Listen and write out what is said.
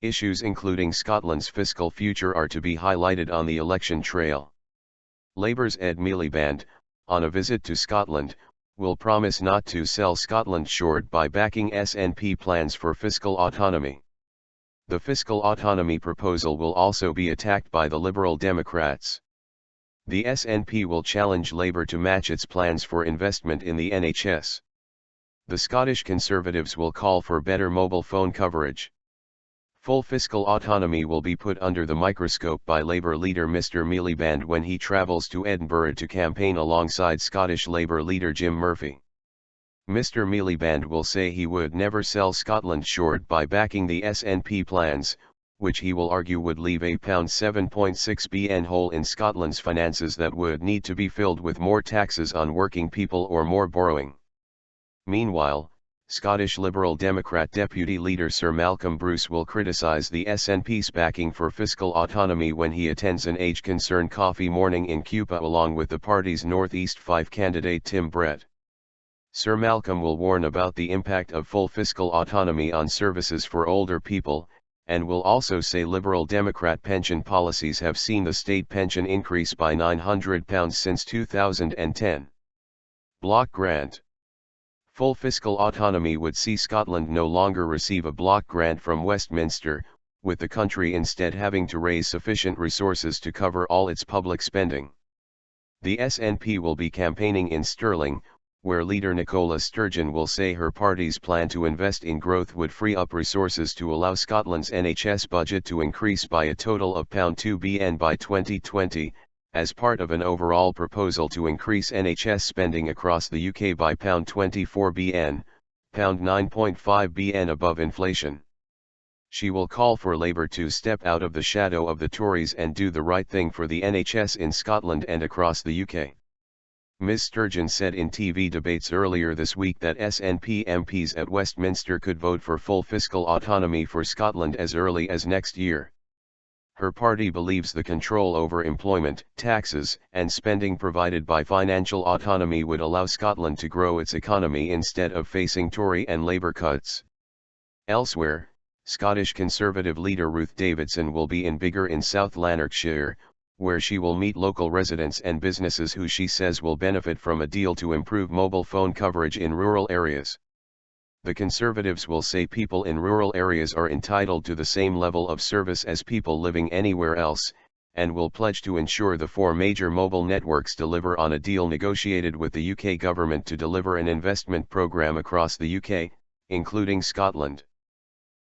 Issues including Scotland's fiscal future are to be highlighted on the election trail. Labour's Ed Miliband, on a visit to Scotland, will promise not to sell Scotland short by backing SNP plans for fiscal autonomy. The fiscal autonomy proposal will also be attacked by the Liberal Democrats. The SNP will challenge Labour to match its plans for investment in the NHS. The Scottish Conservatives will call for better mobile phone coverage. Full fiscal autonomy will be put under the microscope by Labour leader Mr Miliband when he travels to Edinburgh to campaign alongside Scottish Labour leader Jim Murphy. Mr Miliband will say he would never sell Scotland short by backing the SNP plans, which he will argue would leave a £7.6 billion hole in Scotland's finances that would need to be filled with more taxes on working people or more borrowing. Meanwhile, Scottish Liberal Democrat Deputy Leader Sir Malcolm Bruce will criticise the SNP's backing for fiscal autonomy when he attends an Age Concern coffee morning in Cupa along with the party's North East 5 candidate Tim Brett. Sir Malcolm will warn about the impact of full fiscal autonomy on services for older people, and will also say Liberal Democrat pension policies have seen the state pension increase by £900 since 2010. Block grant. Full fiscal autonomy would see Scotland no longer receive a block grant from Westminster, with the country instead having to raise sufficient resources to cover all its public spending. The SNP will be campaigning in Stirling, where leader Nicola Sturgeon will say her party's plan to invest in growth would free up resources to allow Scotland's NHS budget to increase by a total of £2 billion by 2020, as part of an overall proposal to increase NHS spending across the UK by £24 billion, £9.5 billion above inflation. She will call for Labour to step out of the shadow of the Tories and do the right thing for the NHS in Scotland and across the UK. Ms Sturgeon said in TV debates earlier this week that SNP MPs at Westminster could vote for full fiscal autonomy for Scotland as early as next year. Her party believes the control over employment, taxes, and spending provided by financial autonomy would allow Scotland to grow its economy instead of facing Tory and Labour cuts. Elsewhere, Scottish Conservative leader Ruth Davidson will be in Biggar in South Lanarkshire, where she will meet local residents and businesses who she says will benefit from a deal to improve mobile phone coverage in rural areas. The Conservatives will say people in rural areas are entitled to the same level of service as people living anywhere else, and will pledge to ensure the 4 major mobile networks deliver on a deal negotiated with the UK government to deliver an investment programme across the UK, including Scotland.